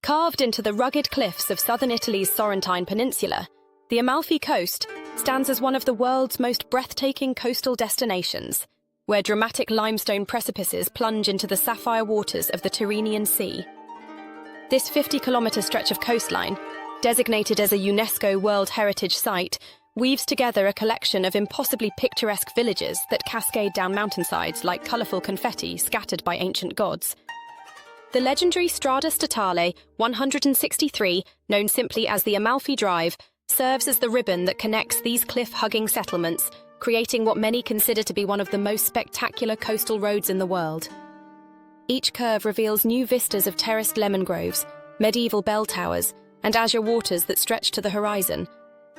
Carved into the rugged cliffs of southern Italy's Sorrentine Peninsula, the Amalfi Coast stands as one of the world's most breathtaking coastal destinations, where dramatic limestone precipices plunge into the sapphire waters of the Tyrrhenian Sea. This 50-kilometre stretch of coastline, designated as a UNESCO World Heritage Site, weaves together a collection of impossibly picturesque villages that cascade down mountainsides like colourful confetti scattered by ancient gods. The legendary Strada Statale 163, known simply as the Amalfi Drive, serves as the ribbon that connects these cliff-hugging settlements, creating what many consider to be one of the most spectacular coastal roads in the world. Each curve reveals new vistas of terraced lemon groves, medieval bell towers, and azure waters that stretch to the horizon,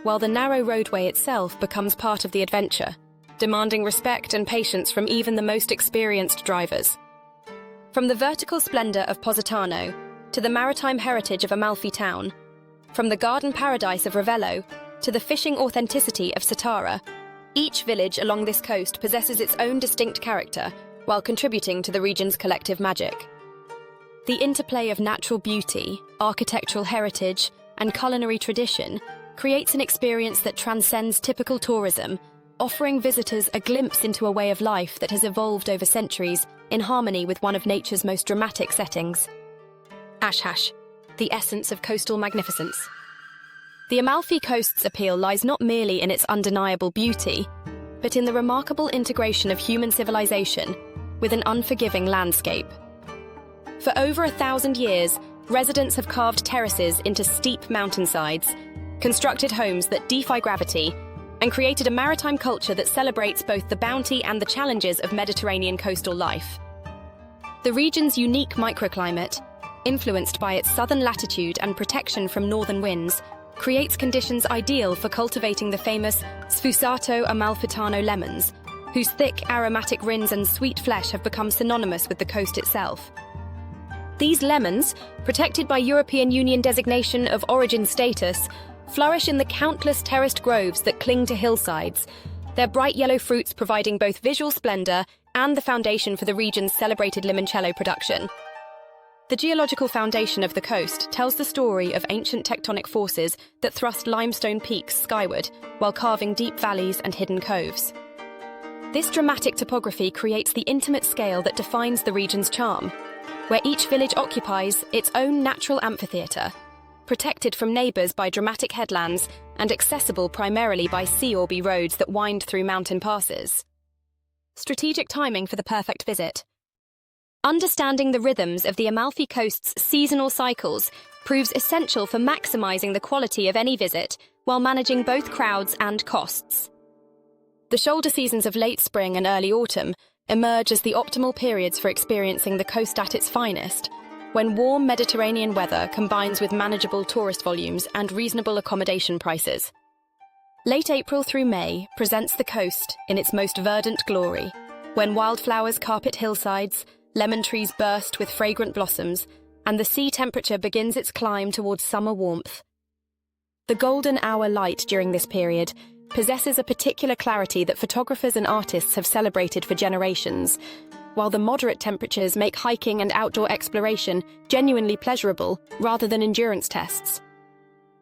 while the narrow roadway itself becomes part of the adventure, demanding respect and patience from even the most experienced drivers. From the vertical splendour of Positano to the maritime heritage of Amalfi town, from the garden paradise of Ravello to the fishing authenticity of Cetara, each village along this coast possesses its own distinct character while contributing to the region's collective magic. The interplay of natural beauty, architectural heritage, and culinary tradition creates an experience that transcends typical tourism, offering visitors a glimpse into a way of life that has evolved over centuries in harmony with one of nature's most dramatic settings. Ash, the essence of coastal magnificence. The Amalfi Coast's appeal lies not merely in its undeniable beauty, but in the remarkable integration of human civilization with an unforgiving landscape. For over 1,000 years, residents have carved terraces into steep mountainsides, constructed homes that defy gravity, and created a maritime culture that celebrates both the bounty and the challenges of Mediterranean coastal life. The region's unique microclimate, influenced by its southern latitude and protection from northern winds, creates conditions ideal for cultivating the famous Sfusato Amalfitano lemons, whose thick, aromatic rinds and sweet flesh have become synonymous with the coast itself. These lemons, protected by European Union designation of origin status, flourish in the countless terraced groves that cling to hillsides, their bright yellow fruits providing both visual splendor and the foundation for the region's celebrated limoncello production. The geological foundation of the coast tells the story of ancient tectonic forces that thrust limestone peaks skyward while carving deep valleys and hidden coves. This dramatic topography creates the intimate scale that defines the region's charm, where each village occupies its own natural amphitheatre, protected from neighbours by dramatic headlands and accessible primarily by sea-orby roads that wind through mountain passes. Strategic timing for the perfect visit. Understanding the rhythms of the Amalfi Coast's seasonal cycles proves essential for maximising the quality of any visit while managing both crowds and costs. The shoulder seasons of late spring and early autumn emerge as the optimal periods for experiencing the coast at its finest, when warm Mediterranean weather combines with manageable tourist volumes and reasonable accommodation prices. Late April through May presents the coast in its most verdant glory, when wildflowers carpet hillsides, lemon trees burst with fragrant blossoms, and the sea temperature begins its climb towards summer warmth. The golden hour light during this period possesses a particular clarity that photographers and artists have celebrated for generations, while the moderate temperatures make hiking and outdoor exploration genuinely pleasurable rather than endurance tests.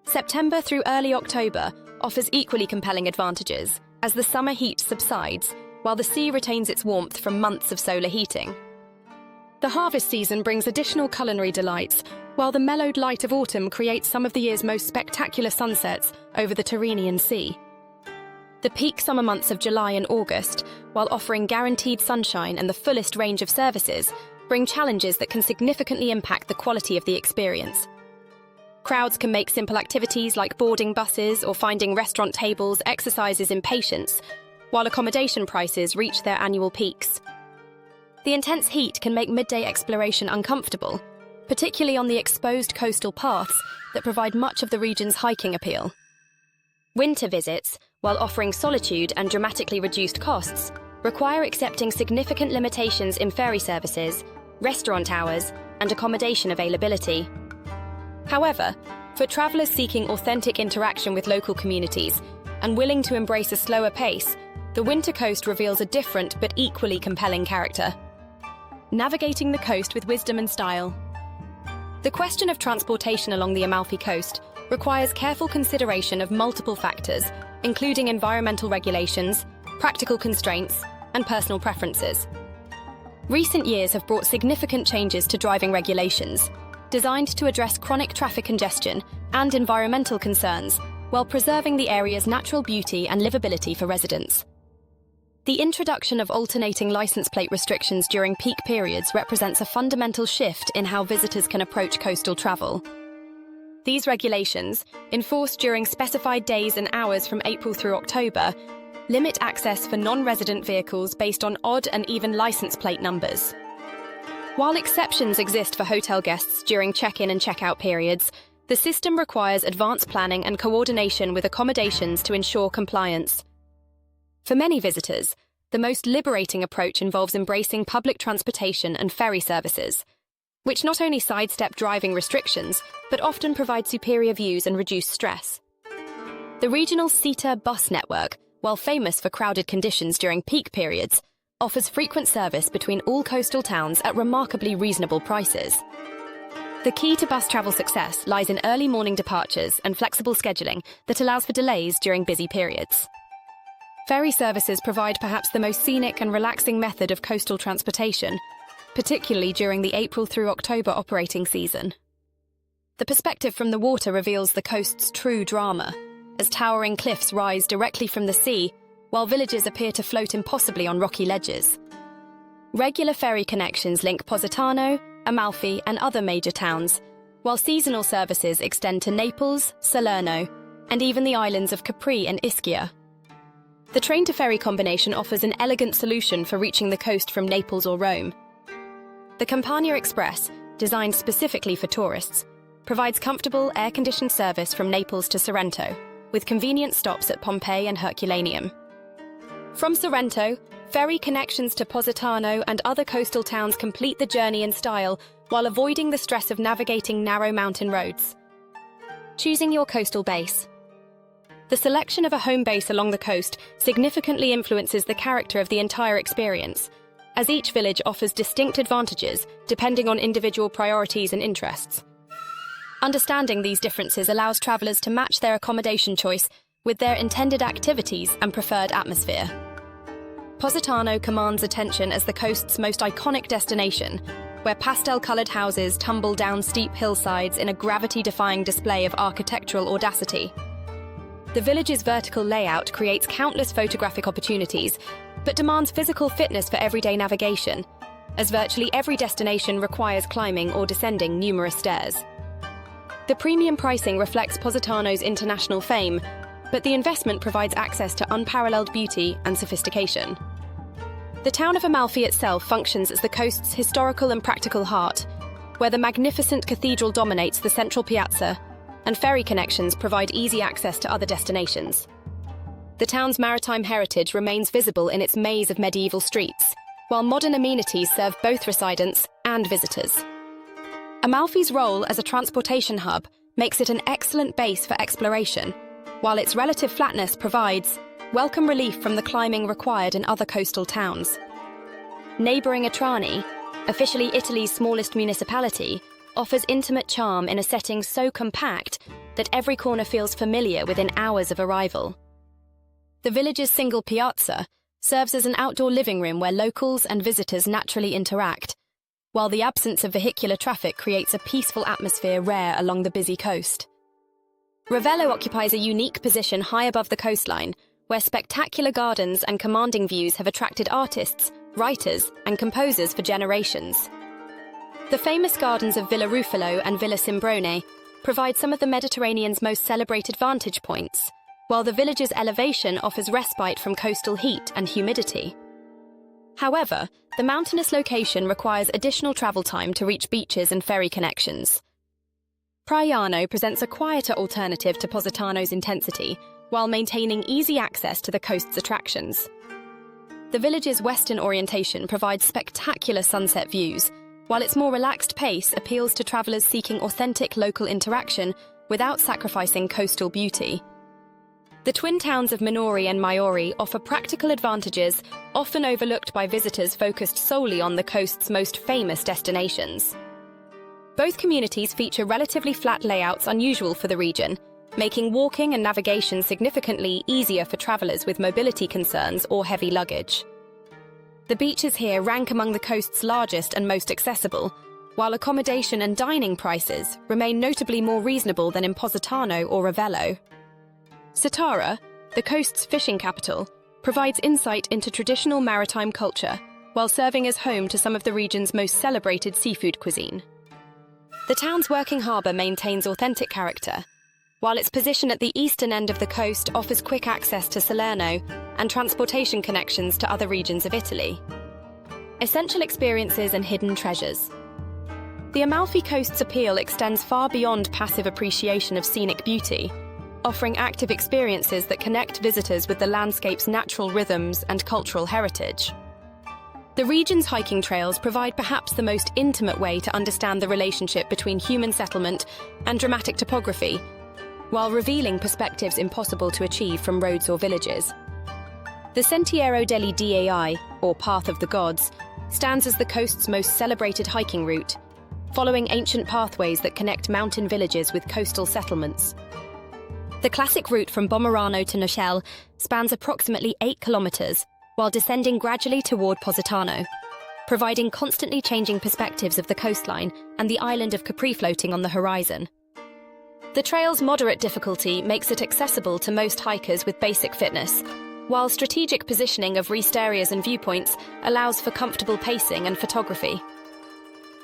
September through early October offers equally compelling advantages, as the summer heat subsides, while the sea retains its warmth from months of solar heating. The harvest season brings additional culinary delights, while the mellowed light of autumn creates some of the year's most spectacular sunsets over the Tyrrhenian Sea. The peak summer months of July and August, while offering guaranteed sunshine and the fullest range of services, bring challenges that can significantly impact the quality of the experience. Crowds can make simple activities like boarding buses or finding restaurant tables exercises in patience, while accommodation prices reach their annual peaks. The intense heat can make midday exploration uncomfortable, particularly on the exposed coastal paths that provide much of the region's hiking appeal. Winter visits, while offering solitude and dramatically reduced costs, require accepting significant limitations in ferry services, restaurant hours, and accommodation availability. However, for travellers seeking authentic interaction with local communities and willing to embrace a slower pace, the winter coast reveals a different but equally compelling character. Navigating the coast with wisdom and style. The question of transportation along the Amalfi Coast requires careful consideration of multiple factors, including environmental regulations, practical constraints, and personal preferences. Recent years have brought significant changes to driving regulations, designed to address chronic traffic congestion and environmental concerns, while preserving the area's natural beauty and livability for residents. The introduction of alternating license plate restrictions during peak periods represents a fundamental shift in how visitors can approach coastal travel. These regulations, enforced during specified days and hours from April through October, limit access for non-resident vehicles based on odd and even license plate numbers. While exceptions exist for hotel guests during check-in and check-out periods, the system requires advanced planning and coordination with accommodations to ensure compliance. For many visitors, the most liberating approach involves embracing public transportation and ferry services, which not only sidestep driving restrictions, but often provide superior views and reduce stress. The regional Cetara bus network, while famous for crowded conditions during peak periods, offers frequent service between all coastal towns at remarkably reasonable prices. The key to bus travel success lies in early morning departures and flexible scheduling that allows for delays during busy periods. Ferry services provide perhaps the most scenic and relaxing method of coastal transportation, particularly during the April through October operating season. The perspective from the water reveals the coast's true drama, as towering cliffs rise directly from the sea, while villages appear to float impossibly on rocky ledges. Regular ferry connections link Positano, Amalfi, and other major towns, while seasonal services extend to Naples, Salerno, and even the islands of Capri and Ischia. The train-to-ferry combination offers an elegant solution for reaching the coast from Naples or Rome. The Campania Express, designed specifically for tourists, provides comfortable, air-conditioned service from Naples to Sorrento, with convenient stops at Pompeii and Herculaneum. From Sorrento, ferry connections to Positano and other coastal towns complete the journey in style while avoiding the stress of navigating narrow mountain roads. Choosing your coastal base. The selection of a home base along the coast significantly influences the character of the entire experience, as each village offers distinct advantages depending on individual priorities and interests. Understanding these differences allows travelers to match their accommodation choice with their intended activities and preferred atmosphere. Positano commands attention as the coast's most iconic destination, where pastel-coloured houses tumble down steep hillsides in a gravity-defying display of architectural audacity. The village's vertical layout creates countless photographic opportunities, but demands physical fitness for everyday navigation, as virtually every destination requires climbing or descending numerous stairs. The premium pricing reflects Positano's international fame, but the investment provides access to unparalleled beauty and sophistication. The town of Amalfi itself functions as the coast's historical and practical heart, where the magnificent cathedral dominates the central piazza, and ferry connections provide easy access to other destinations. The town's maritime heritage remains visible in its maze of medieval streets, while modern amenities serve both residents and visitors. Amalfi's role as a transportation hub makes it an excellent base for exploration, while its relative flatness provides welcome relief from the climbing required in other coastal towns. Neighbouring Atrani, officially Italy's smallest municipality, offers intimate charm in a setting so compact that every corner feels familiar within hours of arrival. The village's single piazza serves as an outdoor living room where locals and visitors naturally interact, while the absence of vehicular traffic creates a peaceful atmosphere rare along the busy coast. Ravello occupies a unique position high above the coastline, where spectacular gardens and commanding views have attracted artists, writers, and composers for generations. The famous gardens of Villa Ruffalo and Villa Simbrone provide some of the Mediterranean's most celebrated vantage points, while the village's elevation offers respite from coastal heat and humidity. However, the mountainous location requires additional travel time to reach beaches and ferry connections. Praiano presents a quieter alternative to Positano's intensity, while maintaining easy access to the coast's attractions. The village's western orientation provides spectacular sunset views, while its more relaxed pace appeals to travelers seeking authentic local interaction without sacrificing coastal beauty. The twin towns of Minori and Maiori offer practical advantages often overlooked by visitors focused solely on the coast's most famous destinations. Both communities feature relatively flat layouts unusual for the region, making walking and navigation significantly easier for travelers with mobility concerns or heavy luggage. The beaches here rank among the coast's largest and most accessible, while accommodation and dining prices remain notably more reasonable than in Positano or Ravello. Cetara, the coast's fishing capital, provides insight into traditional maritime culture while serving as home to some of the region's most celebrated seafood cuisine. The town's working harbour maintains authentic character, while its position at the eastern end of the coast offers quick access to Salerno and transportation connections to other regions of Italy. Essential experiences and hidden treasures. The Amalfi Coast's appeal extends far beyond passive appreciation of scenic beauty, offering active experiences that connect visitors with the landscape's natural rhythms and cultural heritage. The region's hiking trails provide perhaps the most intimate way to understand the relationship between human settlement and dramatic topography, while revealing perspectives impossible to achieve from roads or villages. The Sentiero degli Dei, or Path of the Gods, stands as the coast's most celebrated hiking route, following ancient pathways that connect mountain villages with coastal settlements. The classic route from Bomerano to Noshel spans approximately 8 kilometers, while descending gradually toward Positano, providing constantly changing perspectives of the coastline and the island of Capri floating on the horizon. The trail's moderate difficulty makes it accessible to most hikers with basic fitness, while strategic positioning of rest areas and viewpoints allows for comfortable pacing and photography.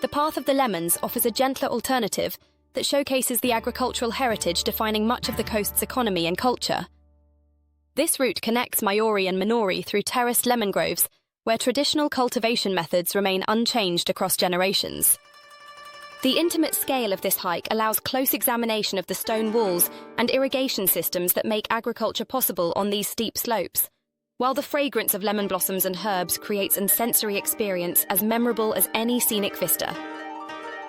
The Path of the Lemons offers a gentler alternative that showcases the agricultural heritage defining much of the coast's economy and culture. This route connects Maiori and Minori through terraced lemon groves, where traditional cultivation methods remain unchanged across generations. The intimate scale of this hike allows close examination of the stone walls and irrigation systems that make agriculture possible on these steep slopes, while the fragrance of lemon blossoms and herbs creates a sensory experience as memorable as any scenic vista.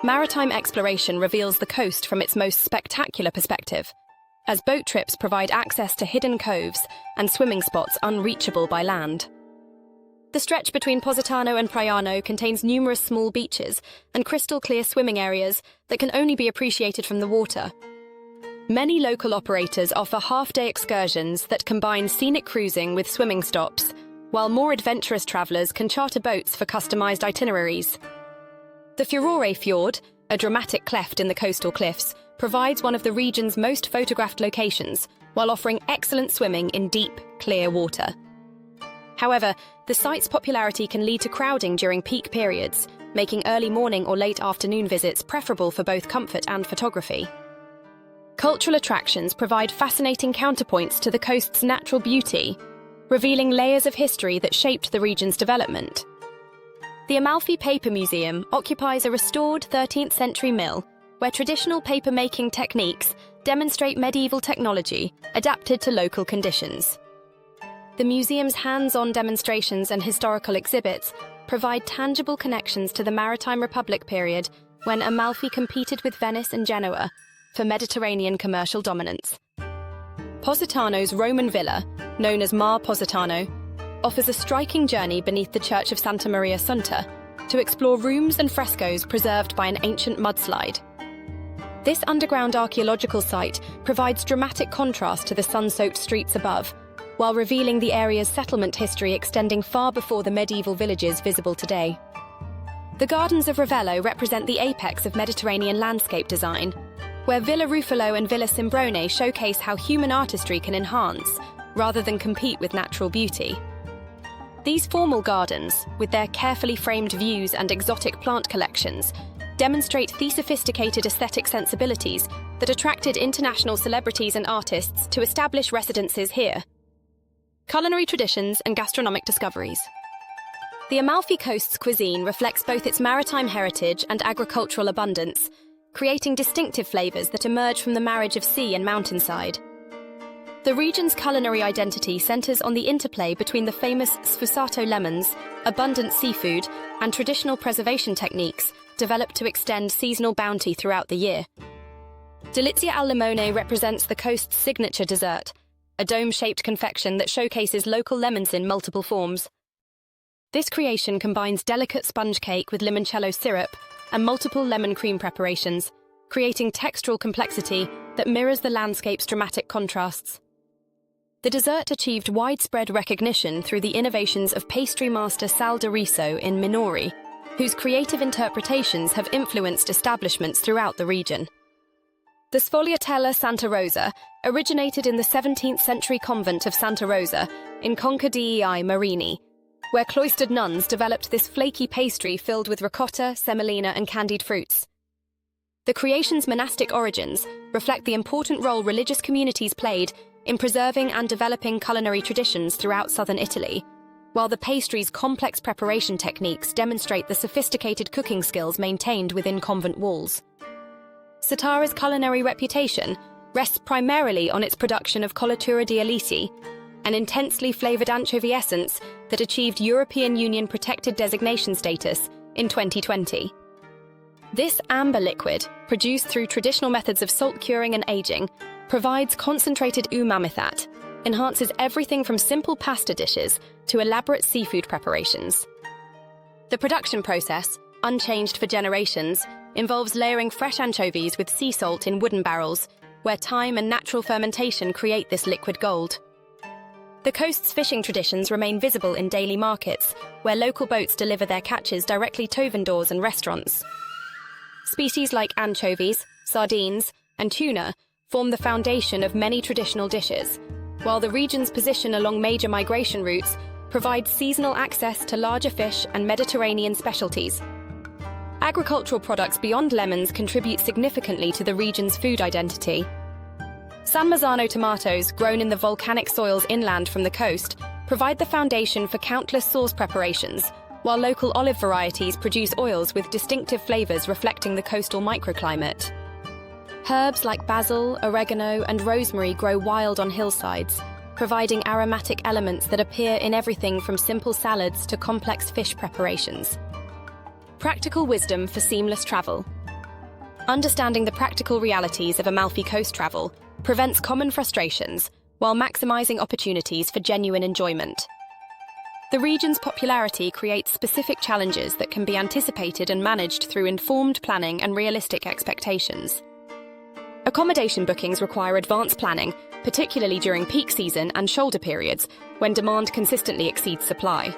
Maritime exploration reveals the coast from its most spectacular perspective, as boat trips provide access to hidden coves and swimming spots unreachable by land. The stretch between Positano and Praiano contains numerous small beaches and crystal-clear swimming areas that can only be appreciated from the water. Many local operators offer half-day excursions that combine scenic cruising with swimming stops, while more adventurous travellers can charter boats for customised itineraries. The Furore Fjord, a dramatic cleft in the coastal cliffs, provides one of the region's most photographed locations, while offering excellent swimming in deep, clear water. However, the site's popularity can lead to crowding during peak periods, making early morning or late afternoon visits preferable for both comfort and photography. Cultural attractions provide fascinating counterpoints to the coast's natural beauty, revealing layers of history that shaped the region's development. The Amalfi Paper Museum occupies a restored 13th century mill, where traditional paper-making techniques demonstrate medieval technology adapted to local conditions. The museum's hands-on demonstrations and historical exhibits provide tangible connections to the Maritime Republic period when Amalfi competed with Venice and Genoa for Mediterranean commercial dominance. Positano's Roman villa, known as Mar Positano, offers a striking journey beneath the Church of Santa Maria Assunta to explore rooms and frescoes preserved by an ancient mudslide. This underground archaeological site provides dramatic contrast to the sun-soaked streets above, while revealing the area's settlement history extending far before the medieval villages visible today. The Gardens of Ravello represent the apex of Mediterranean landscape design, where Villa Ruffalo and Villa Simbrone showcase how human artistry can enhance, rather than compete with natural beauty. These formal gardens, with their carefully framed views and exotic plant collections, demonstrate the sophisticated aesthetic sensibilities that attracted international celebrities and artists to establish residences here. Culinary traditions and gastronomic discoveries. The Amalfi Coast's cuisine reflects both its maritime heritage and agricultural abundance, creating distinctive flavours that emerge from the marriage of sea and mountainside. The region's culinary identity centres on the interplay between the famous sfusato lemons, abundant seafood, and traditional preservation techniques developed to extend seasonal bounty throughout the year. Delizia al limone represents the coast's signature dessert, a dome-shaped confection that showcases local lemons in multiple forms. This creation combines delicate sponge cake with limoncello syrup, and multiple lemon cream preparations, creating textural complexity that mirrors the landscape's dramatic contrasts. The dessert achieved widespread recognition through the innovations of pastry master Sal de Riso in Minori, whose creative interpretations have influenced establishments throughout the region. The Sfogliatella Santa Rosa originated in the 17th century convent of Santa Rosa in Conca dei Marini, where cloistered nuns developed this flaky pastry filled with ricotta, semolina, and candied fruits. The creation's monastic origins reflect the important role religious communities played in preserving and developing culinary traditions throughout southern Italy, while the pastry's complex preparation techniques demonstrate the sophisticated cooking skills maintained within convent walls. Cetara's culinary reputation rests primarily on its production of colatura di Alisi, an intensely flavored anchovy essence that achieved European Union protected designation status in 2020. This amber liquid, produced through traditional methods of salt curing and aging, provides concentrated umami that enhances everything from simple pasta dishes to elaborate seafood preparations. The production process, unchanged for generations, involves layering fresh anchovies with sea salt in wooden barrels, where time and natural fermentation create this liquid gold. The coast's fishing traditions remain visible in daily markets, where local boats deliver their catches directly to vendors and restaurants. Species like anchovies, sardines, and tuna form the foundation of many traditional dishes, while the region's position along major migration routes provides seasonal access to larger fish and Mediterranean specialties. Agricultural products beyond lemons contribute significantly to the region's food identity. San Marzano tomatoes, grown in the volcanic soils inland from the coast, provide the foundation for countless sauce preparations, while local olive varieties produce oils with distinctive flavors reflecting the coastal microclimate. Herbs like basil, oregano, and rosemary grow wild on hillsides, providing aromatic elements that appear in everything from simple salads to complex fish preparations. Practical wisdom for seamless travel. Understanding the practical realities of Amalfi Coast travel prevents common frustrations while maximizing opportunities for genuine enjoyment. The region's popularity creates specific challenges that can be anticipated and managed through informed planning and realistic expectations. Accommodation bookings require advanced planning, particularly during peak season and shoulder periods, when demand consistently exceeds supply.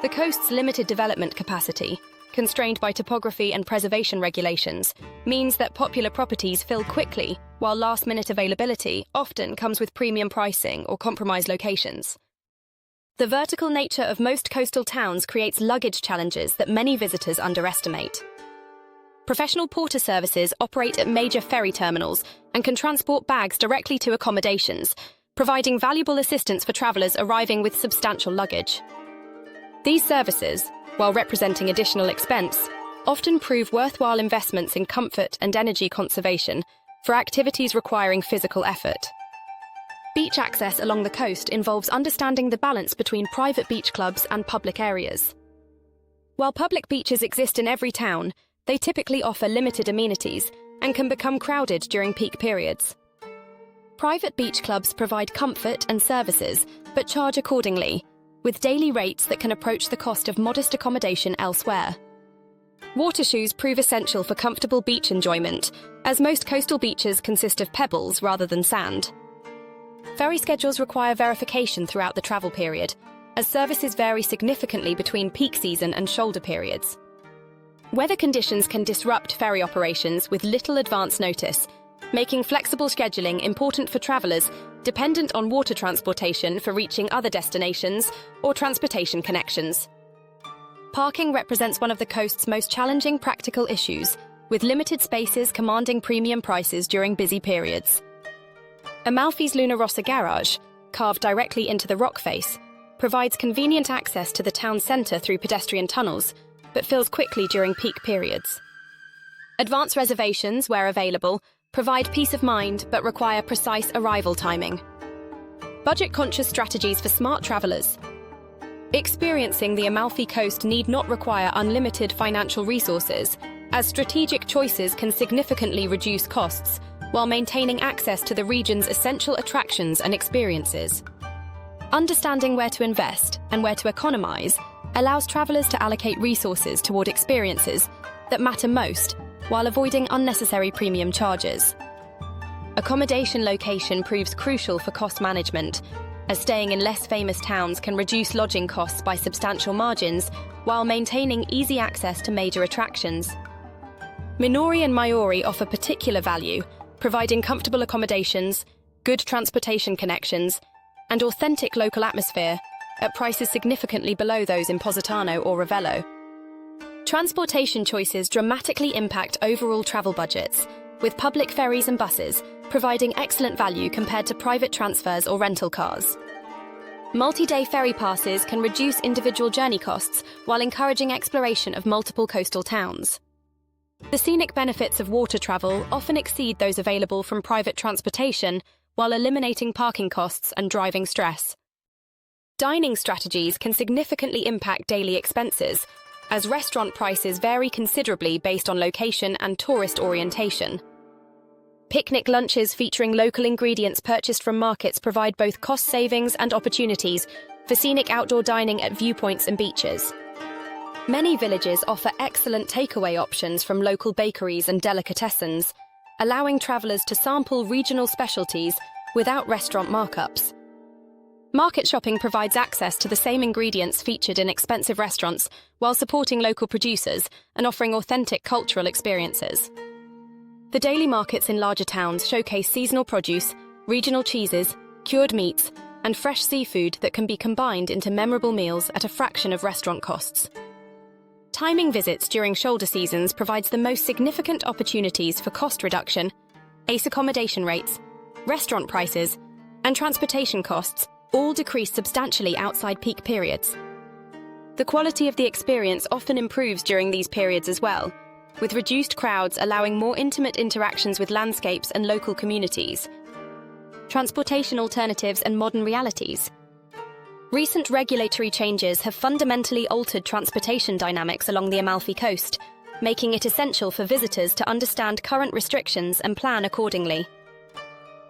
The coast's limited development capacity, constrained by topography and preservation regulations, means that popular properties fill quickly, while last-minute availability often comes with premium pricing or compromised locations. The vertical nature of most coastal towns creates luggage challenges that many visitors underestimate. Professional porter services operate at major ferry terminals and can transport bags directly to accommodations, providing valuable assistance for travelers arriving with substantial luggage. These services, while representing additional expense, often prove worthwhile investments in comfort and energy conservation for activities requiring physical effort. Beach access along the coast involves understanding the balance between private beach clubs and public areas. While public beaches exist in every town, they typically offer limited amenities and can become crowded during peak periods. Private beach clubs provide comfort and services, but charge accordingly, with daily rates that can approach the cost of modest accommodation elsewhere. Water shoes prove essential for comfortable beach enjoyment, as most coastal beaches consist of pebbles rather than sand. Ferry schedules require verification throughout the travel period, as services vary significantly between peak season and shoulder periods. Weather conditions can disrupt ferry operations with little advance notice, making flexible scheduling important for travelers dependent on water transportation for reaching other destinations or transportation connections. Parking represents one of the coast's most challenging practical issues, with limited spaces commanding premium prices during busy periods. Amalfi's Luna Rossa garage, carved directly into the rock face, provides convenient access to the town centre through pedestrian tunnels, but fills quickly during peak periods. Advance reservations, where available, provide peace of mind but require precise arrival timing. Budget-conscious strategies for smart travellers. Experiencing the Amalfi Coast need not require unlimited financial resources, as strategic choices can significantly reduce costs while maintaining access to the region's essential attractions and experiences. Understanding where to invest and where to economize allows travelers to allocate resources toward experiences that matter most, while avoiding unnecessary premium charges. Accommodation location proves crucial for cost management, as staying in less famous towns can reduce lodging costs by substantial margins while maintaining easy access to major attractions. Minori and Maiori offer particular value, providing comfortable accommodations, good transportation connections, and authentic local atmosphere at prices significantly below those in Positano or Ravello. Transportation choices dramatically impact overall travel budgets, with public ferries and buses providing excellent value compared to private transfers or rental cars. Multi-day ferry passes can reduce individual journey costs while encouraging exploration of multiple coastal towns. The scenic benefits of water travel often exceed those available from private transportation while eliminating parking costs and driving stress. Dining strategies can significantly impact daily expenses, as restaurant prices vary considerably based on location and tourist orientation. Picnic lunches featuring local ingredients purchased from markets provide both cost savings and opportunities for scenic outdoor dining at viewpoints and beaches. Many villages offer excellent takeaway options from local bakeries and delicatessens, allowing travelers to sample regional specialties without restaurant markups. Market shopping provides access to the same ingredients featured in expensive restaurants while supporting local producers and offering authentic cultural experiences. The daily markets in larger towns showcase seasonal produce, regional cheeses, cured meats, and fresh seafood that can be combined into memorable meals at a fraction of restaurant costs. Timing visits during shoulder seasons provides the most significant opportunities for cost reduction. ACE accommodation rates, restaurant prices, and transportation costs all decrease substantially outside peak periods. The quality of the experience often improves during these periods as well, with reduced crowds allowing more intimate interactions with landscapes and local communities. Transportation alternatives and modern realities. Recent regulatory changes have fundamentally altered transportation dynamics along the Amalfi Coast, making it essential for visitors to understand current restrictions and plan accordingly.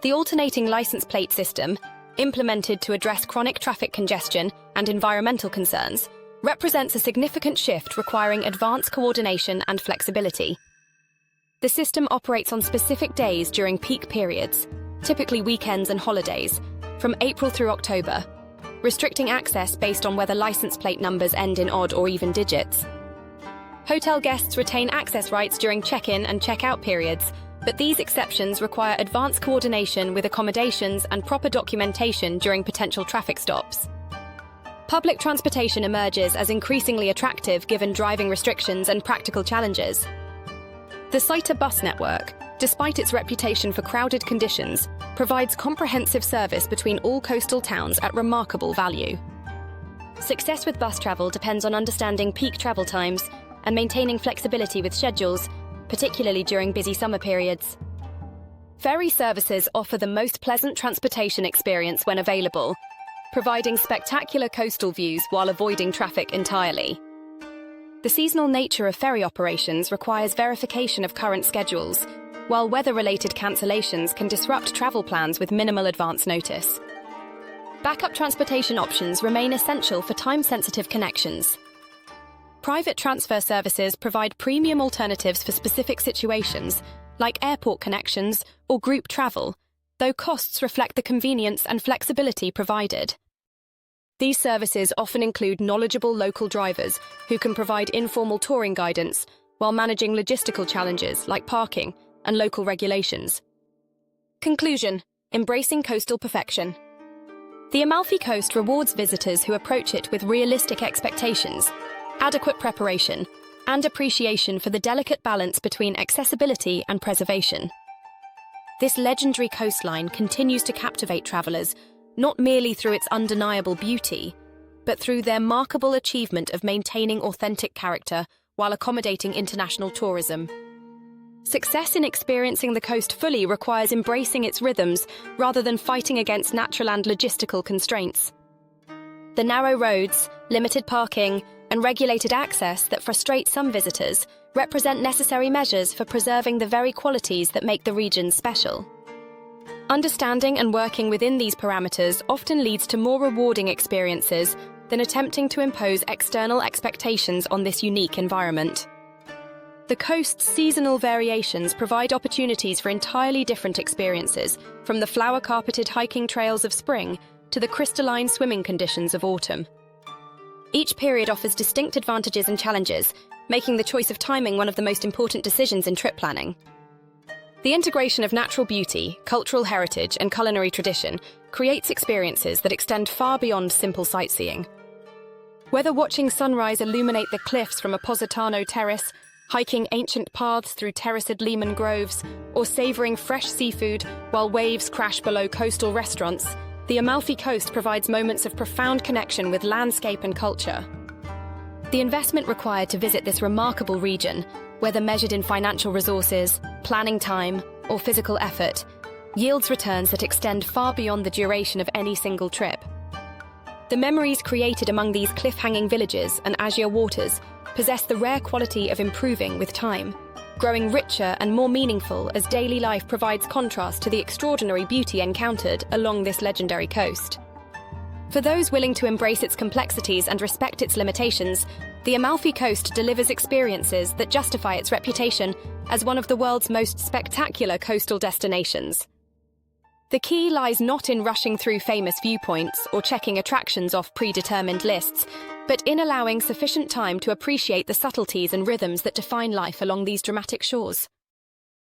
The alternating license plate system, implemented to address chronic traffic congestion and environmental concerns, represents a significant shift requiring advanced coordination and flexibility. The system operates on specific days during peak periods, typically weekends and holidays, from April through October, restricting access based on whether license plate numbers end in odd or even digits. Hotel guests retain access rights during check-in and check-out periods, but these exceptions require advanced coordination with accommodations and proper documentation during potential traffic stops. Public transportation emerges as increasingly attractive given driving restrictions and practical challenges. The Cetara bus network, despite its reputation for crowded conditions, provides comprehensive service between all coastal towns at remarkable value. Success with bus travel depends on understanding peak travel times and maintaining flexibility with schedules, particularly during busy summer periods. Ferry services offer the most pleasant transportation experience when available, providing spectacular coastal views while avoiding traffic entirely. The seasonal nature of ferry operations requires verification of current schedules, while weather-related cancellations can disrupt travel plans with minimal advance notice. Backup transportation options remain essential for time-sensitive connections. Private transfer services provide premium alternatives for specific situations, like airport connections or group travel, though costs reflect the convenience and flexibility provided. These services often include knowledgeable local drivers who can provide informal touring guidance while managing logistical challenges like parking and local regulations. Conclusion: embracing coastal perfection. The Amalfi Coast rewards visitors who approach it with realistic expectations, adequate preparation, and appreciation for the delicate balance between accessibility and preservation. This legendary coastline continues to captivate travelers, not merely through its undeniable beauty, but through their remarkable achievement of maintaining authentic character while accommodating international tourism. Success in experiencing the coast fully requires embracing its rhythms rather than fighting against natural and logistical constraints. The narrow roads, limited parking, and regulated access that frustrate some visitors represent necessary measures for preserving the very qualities that make the region special. Understanding and working within these parameters often leads to more rewarding experiences than attempting to impose external expectations on this unique environment. The coast's seasonal variations provide opportunities for entirely different experiences, from the flower-carpeted hiking trails of spring to the crystalline swimming conditions of autumn. Each period offers distinct advantages and challenges, making the choice of timing one of the most important decisions in trip planning. The integration of natural beauty, cultural heritage, and culinary tradition creates experiences that extend far beyond simple sightseeing. Whether watching sunrise illuminate the cliffs from a Positano terrace, hiking ancient paths through terraced lemon groves, or savouring fresh seafood while waves crash below coastal restaurants, the Amalfi Coast provides moments of profound connection with landscape and culture. The investment required to visit this remarkable region, whether measured in financial resources, planning time, or physical effort, yields returns that extend far beyond the duration of any single trip. The memories created among these cliff-hanging villages and azure waters possess the rare quality of improving with time, growing richer and more meaningful as daily life provides contrast to the extraordinary beauty encountered along this legendary coast. For those willing to embrace its complexities and respect its limitations, the Amalfi Coast delivers experiences that justify its reputation as one of the world's most spectacular coastal destinations. The key lies not in rushing through famous viewpoints or checking attractions off predetermined lists, but in allowing sufficient time to appreciate the subtleties and rhythms that define life along these dramatic shores.